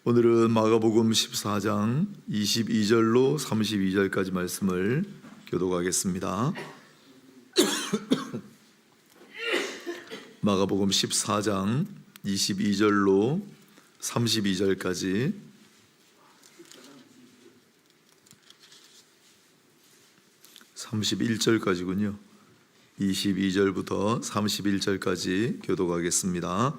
오늘은 마가복음 14장 22절로 32절까지 말씀을 교독하겠습니다. 마가복음 14장 22절로 32절까지 31절까지군요. 22절부터 31절까지 교독하겠습니다.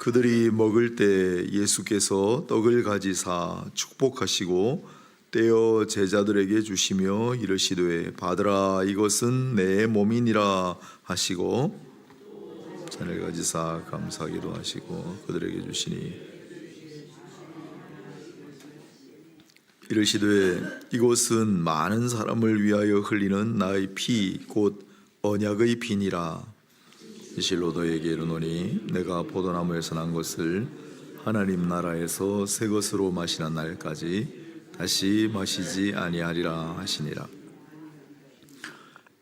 그들이 먹을 때 예수께서 떡을 가지사 축복하시고 떼어 제자들에게 주시며 이르시되 받으라 이것은 내 몸이니라 하시고 잔을 가지사 감사하기도 하시고 그들에게 주시니 이르시되 이것은 많은 사람을 위하여 흘리는 나의 피 곧 언약의 피니라. 실로 너에게 이르노니 내가 포도나무에서 난 것을 하나님 나라에서 새 것으로 마시는 날까지 다시 마시지 아니하리라 하시니라.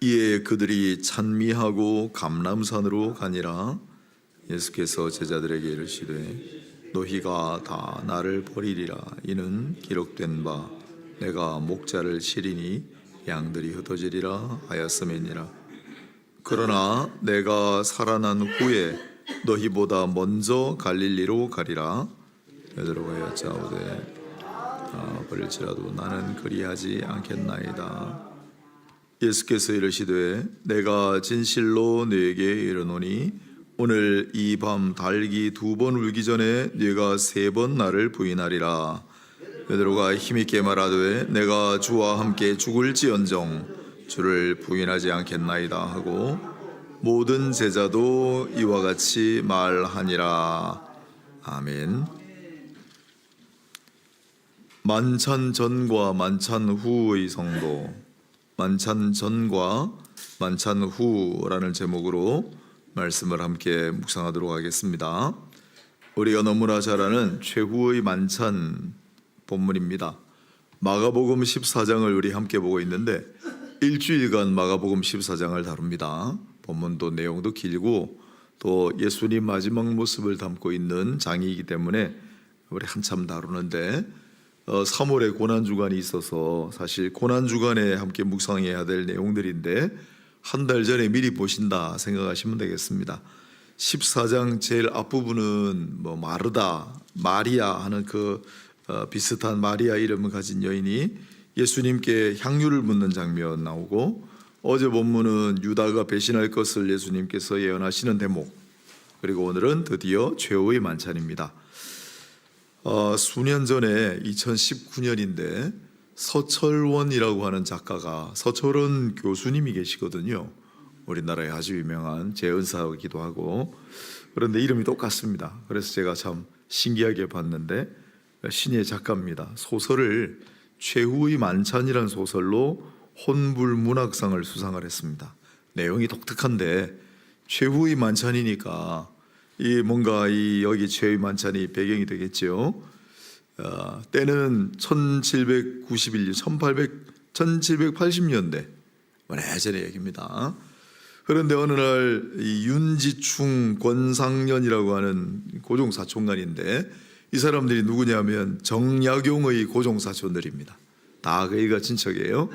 이에 그들이 찬미하고 감람산으로 가니라. 예수께서 제자들에게 이르시되 너희가 다 나를 버리리라. 이는 기록된 바 내가 목자를 치리니 양들이 흩어지리라 하였음이니라. 그러나 내가 살아난 후에 너희보다 먼저 갈릴리로 가리라. 베드로가 여짜오되 버릴지라도 나는 그리하지 않겠나이다. 예수께서 이르시되 내가 진실로 너에게 이르노니 오늘 이 밤 달기 2번 울기 전에 네가 3번 나를 부인하리라. 베드로가 힘있게 말하되 내가 주와 함께 죽을지언정 주를 부인하지 않겠나이다 하고 모든 제자도 이와 같이 말하니라. 아멘. 만찬 전과 만찬 후의 성도, 만찬 전과 만찬 후라는 제목으로 말씀을 함께 묵상하도록 하겠습니다. 우리가 너무나 잘 아는 최후의 만찬 본문입니다. 마가복음 14장을 우리 함께 보고 있는데 일주일간 마가복음 14장을 다룹니다. 본문도 내용도 길고 또 예수님 마지막 모습을 담고 있는 장이기 때문에 우리 한참 다루는데 3월에 고난주간이 있어서 사실 고난주간에 함께 묵상해야 될 내용들인데 한 달 전에 미리 보신다 생각하시면 되겠습니다. 14장 제일 앞부분은 마르다, 마리아 하는 비슷한 마리아 이름을 가진 여인이 예수님께 향유를 묻는 장면 나오고 어제 본문은 유다가 배신할 것을 예수님께서 예언하시는 대목, 그리고 오늘은 드디어 최후의 만찬입니다. 수년 전에 2019년인데 서철원이라고 하는 작가가, 서철원 교수님이 계시거든요. 우리나라에 아주 유명한 재은사이기도 하고, 그런데 이름이 똑같습니다. 그래서 제가 참 신기하게 봤는데 신의 작가입니다. 소설을 최후의 만찬이라는 소설로 혼불문학상을 수상을 했습니다. 내용이 독특한데 최후의 만찬이니까 뭔가 여기 최후의 만찬이 배경이 되겠죠. 때는 1791년, 1780년대 오래전의 얘기입니다. 그런데 어느 날 윤지충 권상년이라고 하는 고종사촌간인데 이 사람들이 누구냐면 정약용의 고종사촌들입니다. 다 그이가 친척이에요.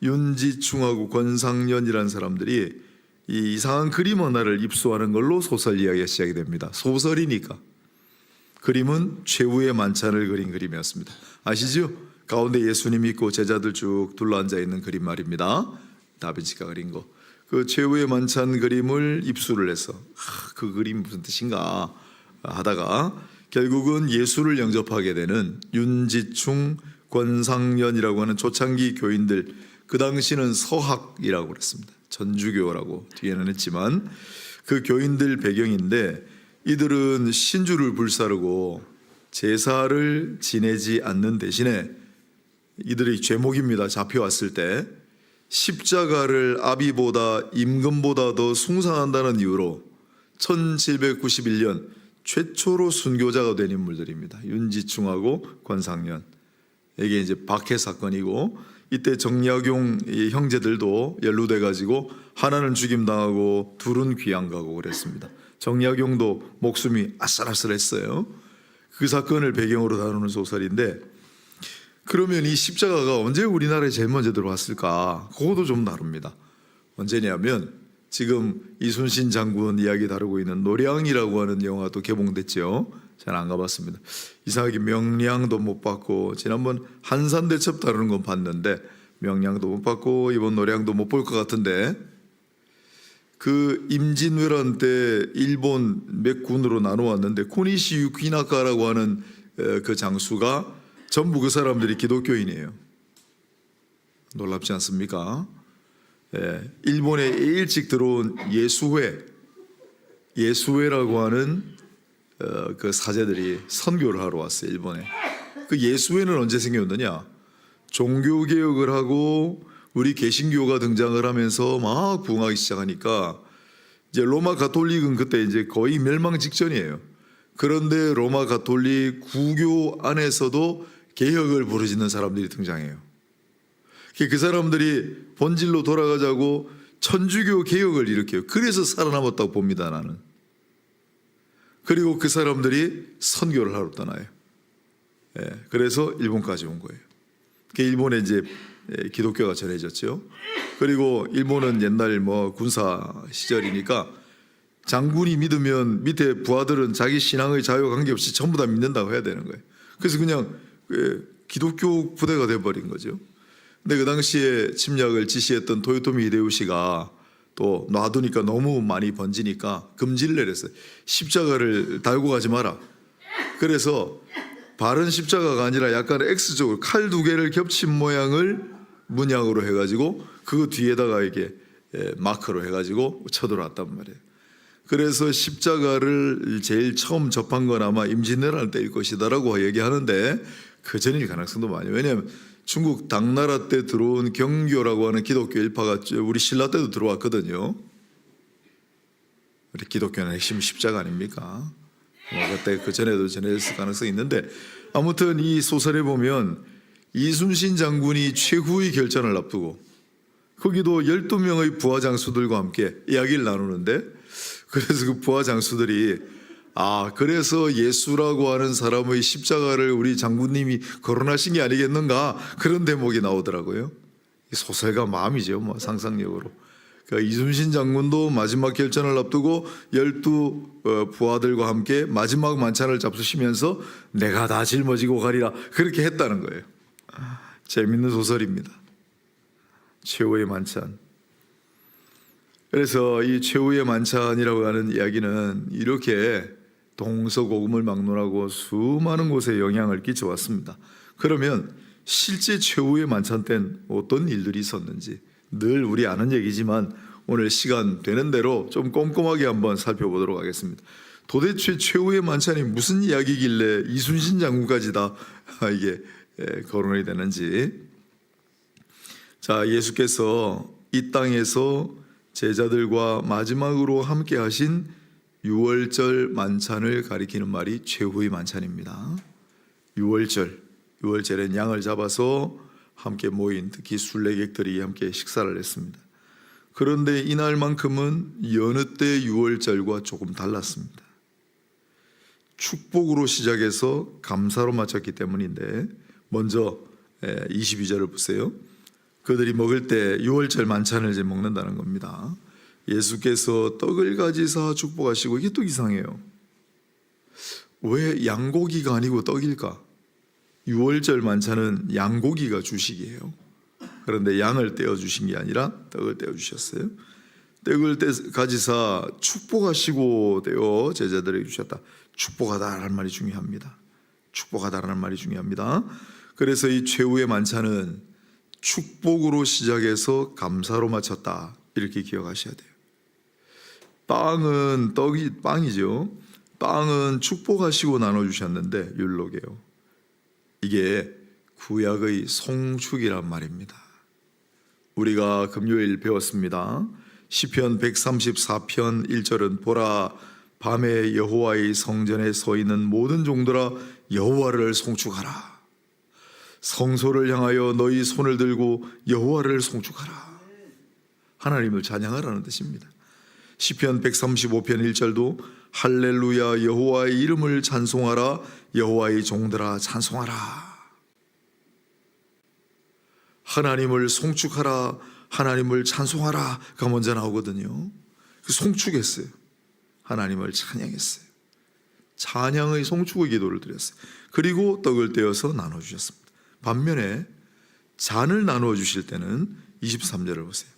윤지충하고 권상년이라는 사람들이 이 이상한 그림 하나를 입수하는 걸로 소설 이야기가 시작이 됩니다. 소설이니까. 그림은 최후의 만찬을 그린 그림이었습니다. 아시죠? 가운데 예수님이 있고 제자들 쭉 둘러앉아 있는 그림 말입니다. 다빈치가 그린 거. 그 최후의 만찬 그림을 입수를 해서 그 그림 무슨 뜻인가 하다가 결국은 예수를 영접하게 되는 윤지충, 권상년이라고 하는 초창기 교인들, 그 당시는 서학이라고 그랬습니다. 전주교라고 뒤에는 했지만 그 교인들 배경인데 이들은 신주를 불사르고 제사를 지내지 않는 대신에 이들의 죄목입니다. 잡혀왔을 때 십자가를 아비보다 임금보다 더 숭상한다는 이유로 1791년 최초로 순교자가 된 인물들입니다. 윤지충하고 권상년. 이게 이제 박해 사건이고 이때 정약용 형제들도 연루돼 가지고 하나는 죽임당하고 둘은 귀양 가고 그랬습니다. 정약용도 목숨이 아슬아슬했어요. 그 사건을 배경으로 다루는 소설인데, 그러면 이 십자가가 언제 우리나라에 제일 먼저 들어왔을까? 그것도 좀 다릅니다. 언제냐면 지금 이순신 장군 이야기 다루고 있는 노량이라고 하는 영화도 개봉됐죠. 잘 안 가봤습니다. 이상하게 명량도 못 봤고, 지난번 한산대첩 다루는 건 봤는데 명량도 못 봤고 이번 노량도 못 볼 것 같은데, 그 임진왜란 때 일본 몇 군으로 나눠왔는데 코니시 유키나카라고 하는 그 장수가 전부 그 사람들이 기독교인이에요. 놀랍지 않습니까? 일본에 일찍 들어온 예수회라고 하는 그 사제들이 선교를 하러 왔어요, 일본에. 그 예수회는 언제 생겼느냐? 종교개혁을 하고 우리 개신교가 등장을 하면서 막 부흥하기 시작하니까 이제 로마 가톨릭은 그때 이제 거의 멸망 직전이에요. 그런데 로마 가톨릭 구교 안에서도 개혁을 부르짖는 사람들이 등장해요. 그 사람들이 본질로 돌아가자고 천주교 개혁을 일으켜요. 그래서 살아남았다고 봅니다, 나는. 그리고 그 사람들이 선교를 하러 떠나요. 그래서 일본까지 온 거예요. 일본에 이제 기독교가 전해졌죠. 그리고 일본은 옛날 군사 시절이니까 장군이 믿으면 밑에 부하들은 자기 신앙의 자유 관계없이 전부 다 믿는다고 해야 되는 거예요. 그래서 그냥 기독교 부대가 돼버린 거죠. 근데 그 당시에 침략을 지시했던 도요토미 히데요시가 또 놔두니까 너무 많이 번지니까 금지를 내렸어요. 십자가를 달고 가지 마라. 그래서 바른 십자가가 아니라 약간 X쪽으로 칼 두 개를 겹친 모양을 문양으로 해가지고 그 뒤에다가 이게 마크로 해가지고 쳐들어왔단 말이에요. 그래서 십자가를 제일 처음 접한 건 아마 임진왜란 때일 것이다라고 얘기하는데 그 전일 가능성도 많아요. 왜냐하면 중국 당나라 때 들어온 경교라고 하는 기독교 일파가 우리 신라 때도 들어왔거든요. 우리 기독교는 핵심 십자가 아닙니까? 그때 그 전에도 전해졌을 가능성이 있는데, 아무튼 이 소설에 보면 이순신 장군이 최후의 결전을 앞두고 거기도 12명의 부하 장수들과 함께 이야기를 나누는데, 그래서 그 부하 장수들이 그래서 예수라고 하는 사람의 십자가를 우리 장군님이 거론하신 게 아니겠는가, 그런 대목이 나오더라고요. 소설가 마음이죠, 상상력으로. 그러니까 이순신 장군도 마지막 결전을 앞두고 12 부하들과 함께 마지막 만찬을 잡수시면서 내가 다 짊어지고 가리라, 그렇게 했다는 거예요. 재밌는 소설입니다. 최후의 만찬. 그래서 이 최후의 만찬이라고 하는 이야기는 이렇게 동서고금을 막론하고 수많은 곳에 영향을 끼쳐왔습니다. 그러면 실제 최후의 만찬 때는 어떤 일들이 있었는지 늘 우리 아는 얘기지만 오늘 시간 되는 대로 좀 꼼꼼하게 한번 살펴보도록 하겠습니다. 도대체 최후의 만찬이 무슨 이야기길래 이순신 장군까지 다 이게 거론이 되는지. 자, 예수께서 이 땅에서 제자들과 마지막으로 함께 하신 유월절 만찬을 가리키는 말이 최후의 만찬입니다. 유월절엔 양을 잡아서 함께 모인 특히 순례객들이 함께 식사를 했습니다. 그런데 이날만큼은 여느 때 유월절과 조금 달랐습니다. 축복으로 시작해서 감사로 마쳤기 때문인데, 먼저 22절을 보세요. 그들이 먹을 때 유월절 만찬을 이제 먹는다는 겁니다. 예수께서 떡을 가지사 축복하시고, 이게 또 이상해요. 왜 양고기가 아니고 떡일까? 유월절 만찬은 양고기가 주식이에요. 그런데 양을 떼어 주신 게 아니라 떡을 떼어 주셨어요. 떡을 가지사 축복하시고 떼어 제자들에게 주셨다. 축복하다라는 말이 중요합니다. 축복하다라는 말이 중요합니다. 그래서 이 최후의 만찬은 축복으로 시작해서 감사로 마쳤다, 이렇게 기억하셔야 돼요. 빵은 빵이죠. 빵은 축복하시고 나눠주셨는데 율로게요. 이게 구약의 송축이란 말입니다. 우리가 금요일 배웠습니다. 시편 134편 1절은 보라, 밤에 여호와의 성전에 서 있는 모든 종들아 여호와를 송축하라. 성소를 향하여 너희 손을 들고 여호와를 송축하라. 하나님을 찬양하라는 뜻입니다. 시편 135편 1절도 할렐루야 여호와의 이름을 찬송하라 여호와의 종들아 찬송하라. 하나님을 송축하라 하나님을 찬송하라가 먼저 나오거든요. 그 송축했어요. 하나님을 찬양했어요. 찬양의 송축의 기도를 드렸어요. 그리고 떡을 떼어서 나눠주셨습니다. 반면에 잔을 나누어 주실 때는 23절을 보세요.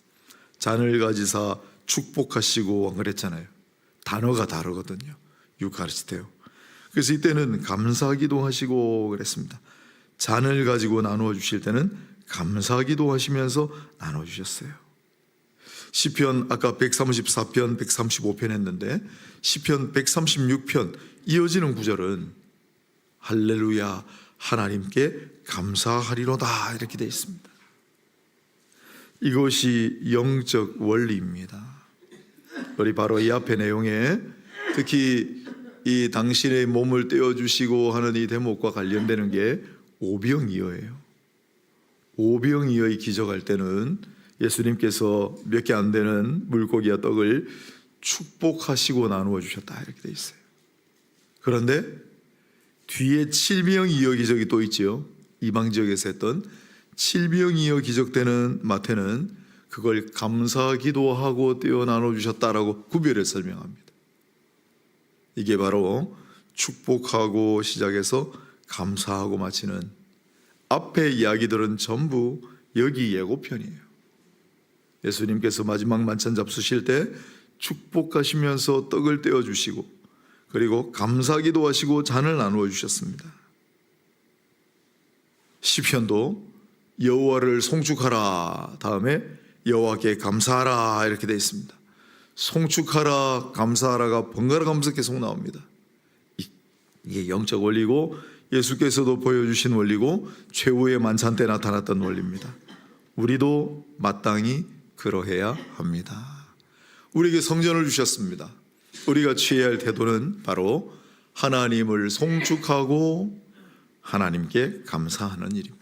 잔을 가지사 축복하시고 그랬잖아요. 단어가 다르거든요. 유카리스테요. 그래서 이때는 감사기도 하시고 그랬습니다. 잔을 가지고 나누어 주실 때는 감사기도 하시면서 나눠 주셨어요. 시편 아까 134편 135편 했는데 시편 136편 이어지는 구절은 할렐루야 하나님께 감사하리로다 이렇게 되어 있습니다. 이것이 영적 원리입니다. 우리 바로 이 앞의 내용에 특히 이 당신의 몸을 떼어주시고 하는 이 대목과 관련되는 게 오병이어예요. 오병이어의 기적할 때는 예수님께서 몇 개 안 되는 물고기와 떡을 축복하시고 나누어 주셨다 이렇게 돼 있어요. 그런데 뒤에 칠병이어 기적이 또 있지요. 이방 지역에서 했던 칠병이어 기적 때는 마태는 그걸 감사기도하고 떼어 나눠 주셨다라고 구별해서 설명합니다. 이게 바로 축복하고 시작해서 감사하고 마치는 앞에 이야기들은 전부 여기 예고편이에요. 예수님께서 마지막 만찬 잡수실 때 축복하시면서 떡을 떼어 주시고 그리고 감사기도 하시고 잔을 나누어 주셨습니다. 시편도 여호와를 송축하라 다음에 여호와께 감사하라 이렇게 되어 있습니다. 송축하라 감사하라가 번갈아 가면서 계속 나옵니다. 이게 영적 원리고 예수께서도 보여주신 원리고 최후의 만찬 때 나타났던 원리입니다. 우리도 마땅히 그러해야 합니다. 우리에게 성전을 주셨습니다. 우리가 취해야 할 태도는 바로 하나님을 송축하고 하나님께 감사하는 일입니다.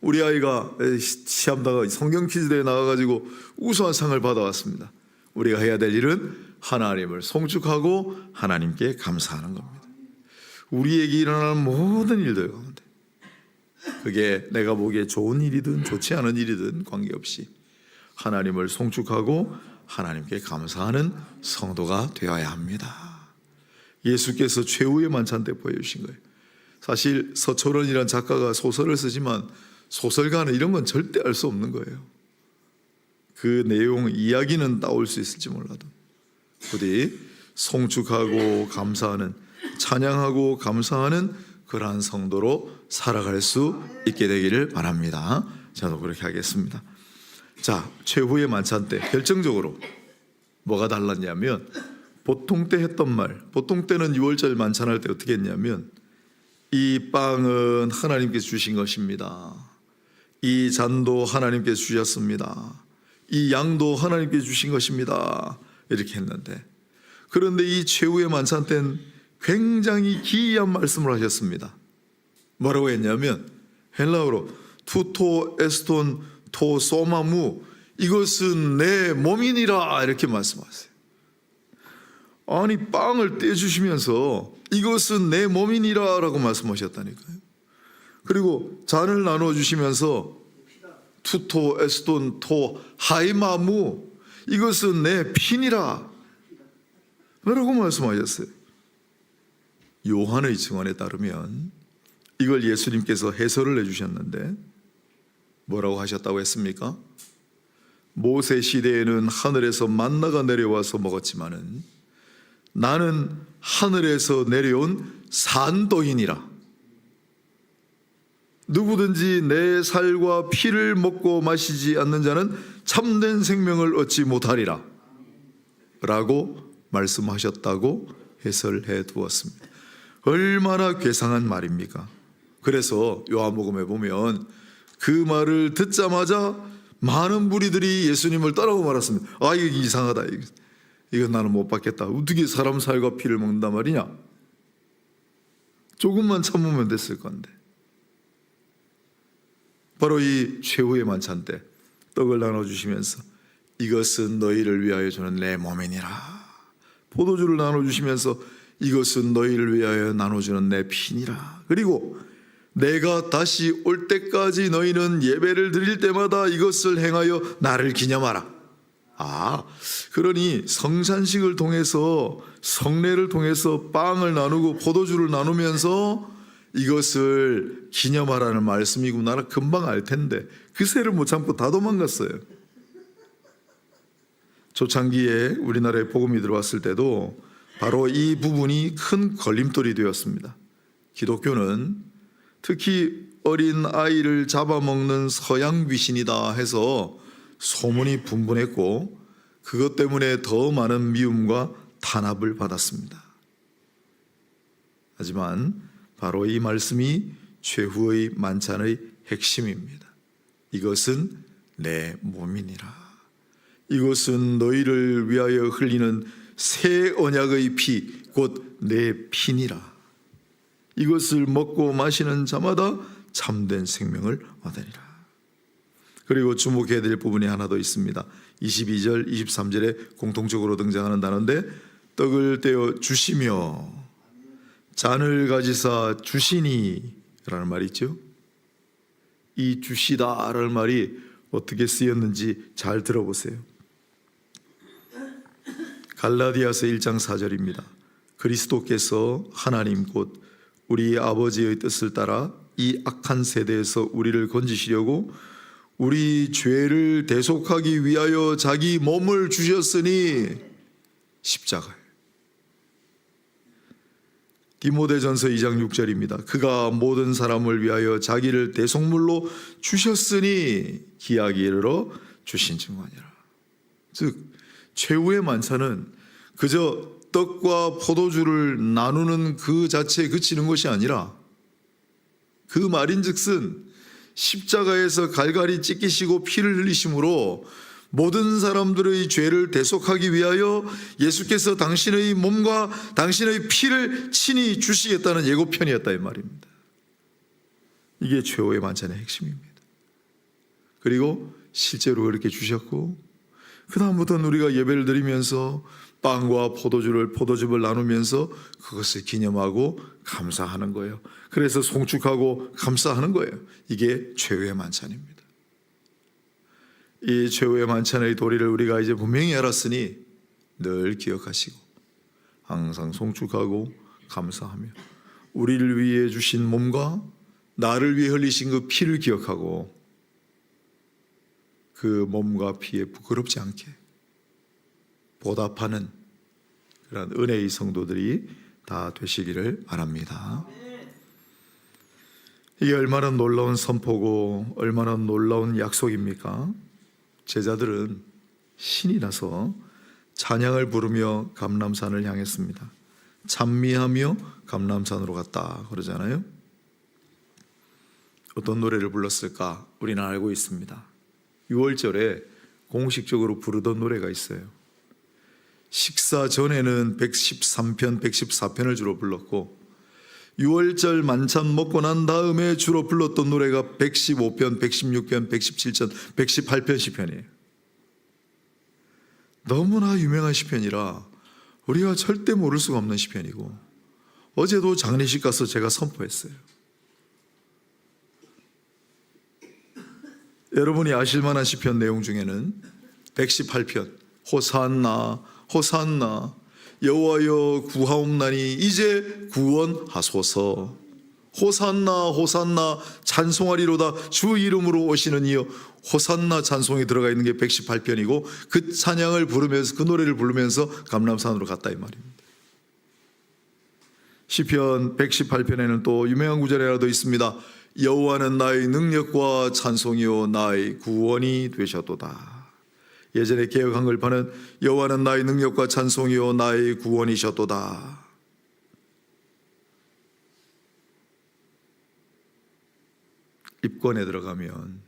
우리 아이가 시험다가 성경 퀴즈대에 나가가지고 우수한 상을 받아왔습니다. 우리가 해야 될 일은 하나님을 송축하고 하나님께 감사하는 겁니다. 우리에게 일어나는 모든 일들 가운데 그게 내가 보기에 좋은 일이든 좋지 않은 일이든 관계없이 하나님을 송축하고 하나님께 감사하는 성도가 되어야 합니다. 예수께서 최후의 만찬 때 보여주신 거예요. 사실 서초론이라는 작가가 소설을 쓰지만 소설가는 이런 건 절대 알 수 없는 거예요. 그 내용 이야기는 따올 수 있을지 몰라도 부디 송축하고 감사하는 찬양하고 감사하는 그러한 성도로 살아갈 수 있게 되기를 바랍니다. 저도 그렇게 하겠습니다. 자, 최후의 만찬 때 결정적으로 뭐가 달랐냐면 보통 때 했던 말, 보통 때는 6월절 만찬할 때 어떻게 했냐면 이 빵은 하나님께서 주신 것입니다. 이 잔도 하나님께서 주셨습니다. 이 양도 하나님께서 주신 것입니다. 이렇게 했는데 그런데 이 최후의 만찬 때는 굉장히 기이한 말씀을 하셨습니다. 뭐라고 했냐면 헬라어로 투토 에스톤 토 소마무 이것은 내 몸이니라 이렇게 말씀하세요. 아니 빵을 떼주시면서 이것은 내 몸이니라 라고 말씀하셨다니까요. 그리고 잔을 나누어 주시면서 투토 에스톤 토 하이마무 이것은 내 피니라 라고 말씀하셨어요. 요한의 증언에 따르면 이걸 예수님께서 해설을 해주셨는데 뭐라고 하셨다고 했습니까? 모세 시대에는 하늘에서 만나가 내려와서 먹었지만은 나는 하늘에서 내려온 산도이니라. 누구든지 내 살과 피를 먹고 마시지 않는 자는 참된 생명을 얻지 못하리라 라고 말씀하셨다고 해설해 두었습니다. 얼마나 괴상한 말입니까? 그래서 요한복음에 보면 그 말을 듣자마자 많은 무리들이 예수님을 따라오고 말았습니다. 아 이거 이상하다. 이건 나는 못 받겠다. 어떻게 사람 살과 피를 먹는단 말이냐? 조금만 참으면 됐을 건데. 바로 이 최후의 만찬 때 떡을 나눠주시면서 이것은 너희를 위하여 주는 내 몸이니라. 포도주를 나눠주시면서 이것은 너희를 위하여 나눠주는 내 피니라. 그리고 내가 다시 올 때까지 너희는 예배를 드릴 때마다 이것을 행하여 나를 기념하라. 그러니 성찬식을 통해서, 성례를 통해서 빵을 나누고 포도주를 나누면서 이것을 기념하라는 말씀이구나. 금방 알 텐데 그새를 못 참고 다 도망갔어요. 초창기에 우리나라에 복음이 들어왔을 때도 바로 이 부분이 큰 걸림돌이 되었습니다. 기독교는 특히 어린 아이를 잡아먹는 서양 귀신이다 해서 소문이 분분했고, 그것 때문에 더 많은 미움과 탄압을 받았습니다. 하지만 바로 이 말씀이 최후의 만찬의 핵심입니다. 이것은 내 몸이니라. 이것은 너희를 위하여 흘리는 새 언약의 피, 곧 내 피니라. 이것을 먹고 마시는 자마다 참된 생명을 얻으리라. 그리고 주목해야 될 부분이 하나 더 있습니다. 22절, 23절에 공통적으로 등장하는 단어인데, 떡을 떼어 주시며 잔을 가지사 주시니 라는 말이 있죠. 이 주시다 라는 말이 어떻게 쓰였는지 잘 들어보세요. 갈라디아서 1장 4절입니다. 그리스도께서 하나님 곧 우리 아버지의 뜻을 따라 이 악한 세대에서 우리를 건지시려고 우리 죄를 대속하기 위하여 자기 몸을 주셨으니, 십자가에. 디모데전서 2장 6절입니다. 그가 모든 사람을 위하여 자기를 대속물로 주셨으니 기약이 이르러 주신 증거니라. 즉 최후의 만찬은 그저 떡과 포도주를 나누는 그 자체에 그치는 것이 아니라, 그 말인즉슨 십자가에서 갈갈이 찢기시고 피를 흘리심으로 모든 사람들의 죄를 대속하기 위하여 예수께서 당신의 몸과 당신의 피를 친히 주시겠다는 예고편이었다 이 말입니다. 이게 최후의 만찬의 핵심입니다. 그리고 실제로 그렇게 주셨고, 그 다음부터는 우리가 예배를 드리면서 빵과 포도즙을 나누면서 그것을 기념하고 감사하는 거예요. 그래서 송축하고 감사하는 거예요. 이게 최후의 만찬입니다. 이 최후의 만찬의 도리를 우리가 이제 분명히 알았으니 늘 기억하시고 항상 송축하고 감사하며 우리를 위해 주신 몸과 나를 위해 흘리신 그 피를 기억하고 그 몸과 피에 부끄럽지 않게 보답하는 그런 은혜의 성도들이 다 되시기를 바랍니다. 이게 얼마나 놀라운 선포고 얼마나 놀라운 약속입니까? 제자들은 신이 나서 찬양을 부르며 감람산을 향했습니다. 찬미하며 감람산으로 갔다 그러잖아요. 어떤 노래를 불렀을까? 우리는 알고 있습니다. 6월절에 공식적으로 부르던 노래가 있어요. 식사 전에는 113편, 114편을 주로 불렀고 6월절 만찬 먹고 난 다음에 주로 불렀던 노래가 115편, 116편, 117편, 118편 시편이에요. 너무나 유명한 시편이라 우리가 절대 모를 수가 없는 시편이고, 어제도 장례식 가서 제가 선포했어요. 여러분이 아실 만한 시편 내용 중에는 118편 호산나 호산나 여호와여 구하옵나니 이제 구원하소서. 호산나 호산나 찬송하리로다 주 이름으로 오시는 이여. 호산나 찬송이 들어가 있는 게 118편이고 그 찬양을 부르면서 그 노래를 부르면서 감람산으로 갔다 이 말입니다. 시편 118편에는 또 유명한 구절이 하나 더 있습니다. 여호와는 나의 능력과 찬송이요 나의 구원이 되셨도다. 예전에 개역 한글판은 여호와는 나의 능력과 찬송이요 나의 구원이셨도다. 입관에 들어가면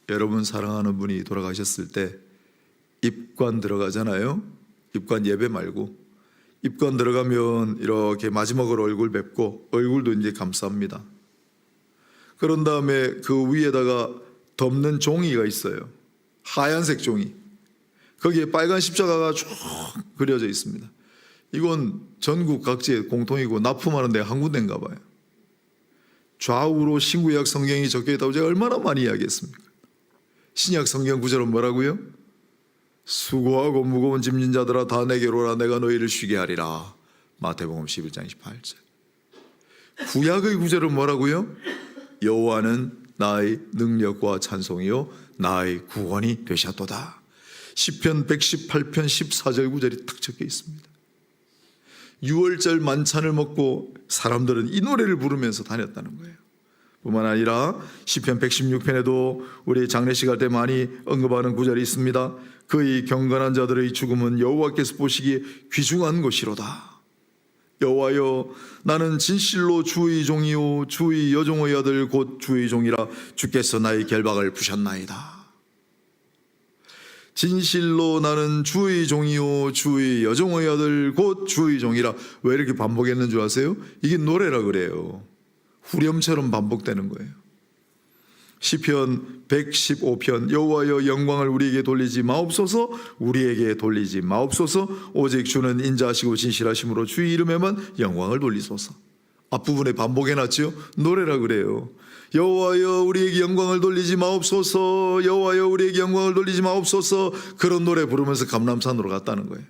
여러분 사랑하는 분이 돌아가셨을 때 입관 들어가잖아요. 입관 예배 말고 입관 들어가면 이렇게 마지막으로 얼굴 뵙고 얼굴도 이제 감쌉니다. 그런 다음에 그 위에다가 덮는 종이가 있어요. 하얀색 종이. 거기에 빨간 십자가가 쭉 그려져 있습니다. 이건 전국 각지에 공통이고 납품하는 데가 한 군데인가 봐요. 좌우로 신구약 성경이 적혀 있다고 제가 얼마나 많이 이야기했습니까? 신약 성경 구절은 뭐라고요? 수고하고 무거운 짐진 자들아 다 내게로 오라 내가 너희를 쉬게 하리라. 마태복음 11장 28절. 구약의 구절은 뭐라고요? 여호와는 나의 능력과 찬송이요 나의 구원이 되셨도다. 시편 118편 14절 구절이 딱 적혀 있습니다. 6월절 만찬을 먹고 사람들은 이 노래를 부르면서 다녔다는 거예요. 뿐만 아니라 시편 116편에도 우리 장례식 할 때 많이 언급하는 구절이 있습니다. 그의 경건한 자들의 죽음은 여호와께서 보시기에 귀중한 것이로다. 여호와여 나는 진실로 주의 종이요 주의 여종의 아들 곧 주의 종이라 주께서 나의 결박을 부셨나이다. 진실로 나는 주의 종이요 주의 여종의 아들 곧 주의 종이라. 왜 이렇게 반복했는 줄 아세요? 이게 노래라 그래요. 후렴처럼 반복되는 거예요. 시편 115편 여호와여 영광을 우리에게 돌리지 마옵소서 우리에게 돌리지 마옵소서 오직 주는 인자하시고 진실하심으로 주의 이름에만 영광을 돌리소서. 앞부분에 반복해놨죠. 노래라 그래요. 여호와여 우리에게 영광을 돌리지 마옵소서 여호와여 우리에게 영광을 돌리지 마옵소서. 그런 노래 부르면서 감람산으로 갔다는 거예요.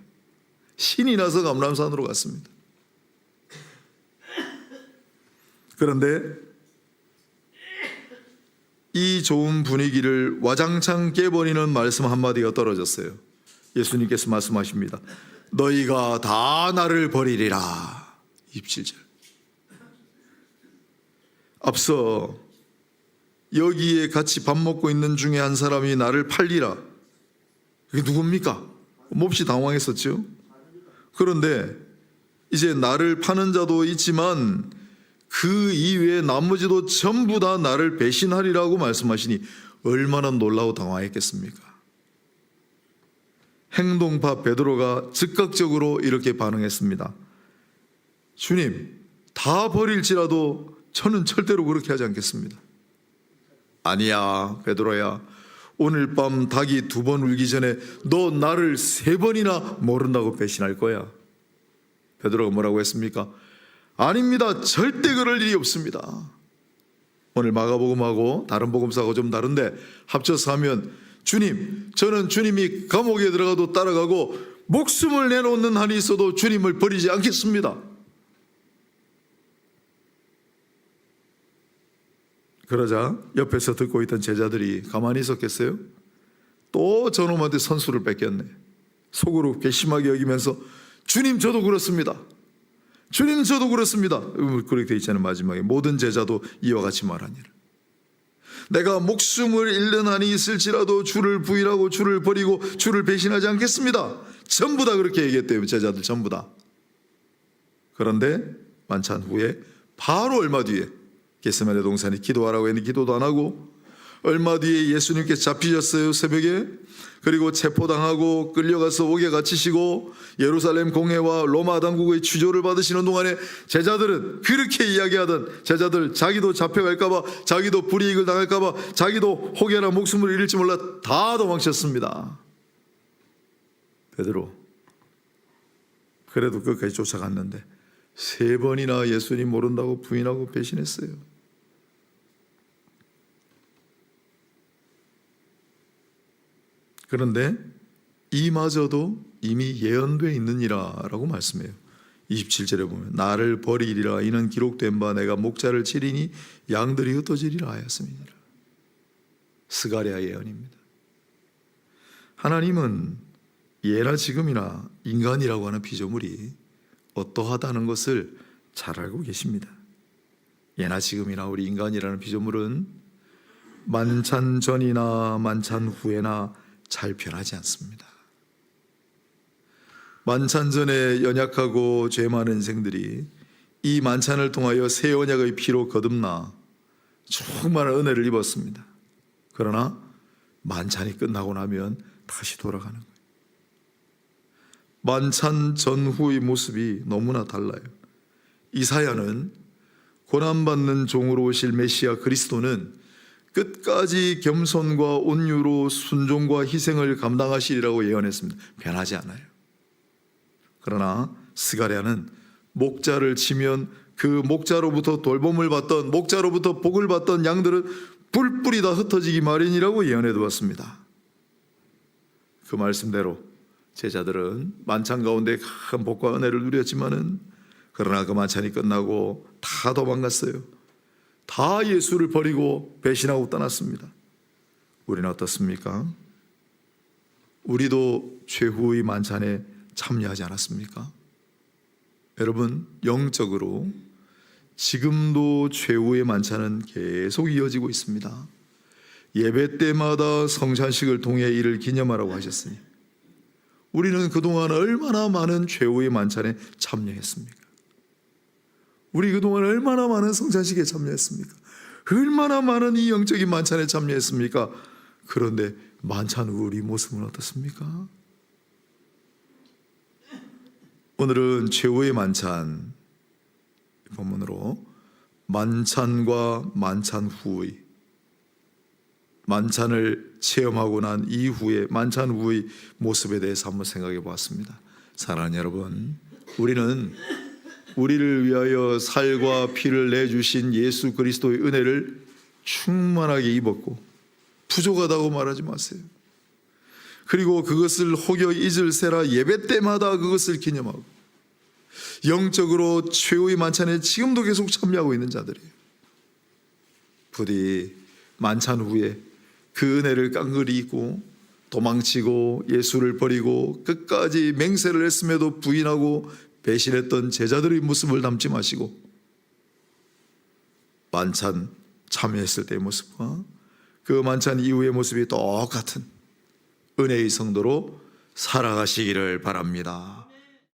신이 나서 감람산으로 갔습니다. 그런데 이 좋은 분위기를 와장창 깨버리는 말씀 한마디가 떨어졌어요. 예수님께서 말씀하십니다. 너희가 다 나를 버리리라. 27절. 앞서 여기에 같이 밥 먹고 있는 중에 한 사람이 나를 팔리라. 그게 누굽니까? 몹시 당황했었죠. 그런데 이제 나를 파는 자도 있지만 그 이외에 나머지도 전부 다 나를 배신하리라고 말씀하시니 얼마나 놀라고 당황했겠습니까? 행동파 베드로가 즉각적으로 이렇게 반응했습니다. 주님, 다 버릴지라도 저는 절대로 그렇게 하지 않겠습니다. 아니야, 베드로야. 오늘 밤 닭이 2번 울기 전에 너 나를 3번이나 모른다고 배신할 거야. 베드로가 뭐라고 했습니까? 아닙니다. 절대 그럴 일이 없습니다. 오늘 마가복음하고 다른 복음서하고 좀 다른데 합쳐서 하면 주님, 저는 주님이 감옥에 들어가도 따라가고 목숨을 내놓는 한이 있어도 주님을 버리지 않겠습니다. 그러자 옆에서 듣고 있던 제자들이 가만히 있었겠어요? 또 저놈한테 선수를 뺏겼네. 속으로 괘씸하게 여기면서 주님 저도 그렇습니다. 주님 저도 그렇습니다. 그렇게 되어 있잖아요. 마지막에 모든 제자도 이와 같이 말하니라. 내가 목숨을 잃는 한이 있을지라도 주를 부인하고 주를 버리고 주를 배신하지 않겠습니다. 전부 다 그렇게 얘기했대요. 제자들 전부 다. 그런데 만찬 후에 바로 얼마 뒤에 겟세마네 동산에 기도하라고 했는데 기도도 안 하고 얼마 뒤에 예수님께서 잡히셨어요. 새벽에. 그리고 체포당하고 끌려가서 옥에 갇히시고 예루살렘 공회와 로마 당국의 추조를 받으시는 동안에 제자들은 그렇게 이야기하던 제자들 자기도 잡혀갈까 봐 자기도 불이익을 당할까 봐 자기도 혹여나 목숨을 잃을지 몰라 다 도망쳤습니다. 베드로 그래도 끝까지 쫓아갔는데 3번이나 예수님 모른다고 부인하고 배신했어요. 그런데 이마저도 이미 예언되어 있느니라 라고 말씀해요. 27절에 보면 나를 버리리라 이는 기록된 바 내가 목자를 치리니 양들이 흩어지리라 하였음이니라. 스가랴 예언입니다. 하나님은 예나 지금이나 인간이라고 하는 피조물이 어떠하다는 것을 잘 알고 계십니다. 예나 지금이나 우리 인간이라는 피조물은 만찬 전이나 만찬 후에나 잘 변하지 않습니다. 만찬 전에 연약하고 죄 많은 인생들이 이 만찬을 통하여 새 언약의 피로 거듭나 충만한 은혜를 입었습니다. 그러나 만찬이 끝나고 나면 다시 돌아가는 거예요. 만찬 전후의 모습이 너무나 달라요. 이사야는 고난받는 종으로 오실 메시아 그리스도는 끝까지 겸손과 온유로 순종과 희생을 감당하시리라고 예언했습니다. 변하지 않아요. 그러나 스가랴는 목자를 치면 그 목자로부터 돌봄을 받던, 목자로부터 복을 받던 양들은 뿔뿔이 다 흩어지기 마련이라고 예언해 두었습니다. 그 말씀대로 제자들은 만찬 가운데 큰 복과 은혜를 누렸지만은, 그러나 그 만찬이 끝나고 다 도망갔어요. 다 예수를 버리고 배신하고 떠났습니다. 우리는 어떻습니까? 우리도 최후의 만찬에 참여하지 않았습니까? 여러분, 영적으로 지금도 최후의 만찬은 계속 이어지고 있습니다. 예배 때마다 성찬식을 통해 이를 기념하라고 하셨으니 우리는 그동안 얼마나 많은 최후의 만찬에 참여했습니까? 우리 그동안 얼마나 많은 성찬식에 참여했습니까? 얼마나 많은 이 영적인 만찬에 참여했습니까? 그런데 만찬 후 우리 모습은 어떻습니까? 오늘은 최후의 만찬 본문으로 만찬과 만찬 후의, 만찬을 체험하고 난 이후에 만찬 후의 모습에 대해서 한번 생각해 보았습니다. 사랑하는 여러분, 우리는 우리를 위하여 살과 피를 내주신 예수 그리스도의 은혜를 충만하게 입었고 부족하다고 말하지 마세요. 그리고 그것을 혹여 잊을세라 예배 때마다 그것을 기념하고 영적으로 최후의 만찬에 지금도 계속 참여하고 있는 자들이에요. 부디 만찬 후에 그 은혜를 깡그리 잊고 도망치고 예수를 버리고 끝까지 맹세를 했음에도 부인하고 배신했던 제자들의 모습을 담지 마시고 만찬 참여했을 때의 모습과 그 만찬 이후의 모습이 똑같은 은혜의 성도로 살아가시기를 바랍니다.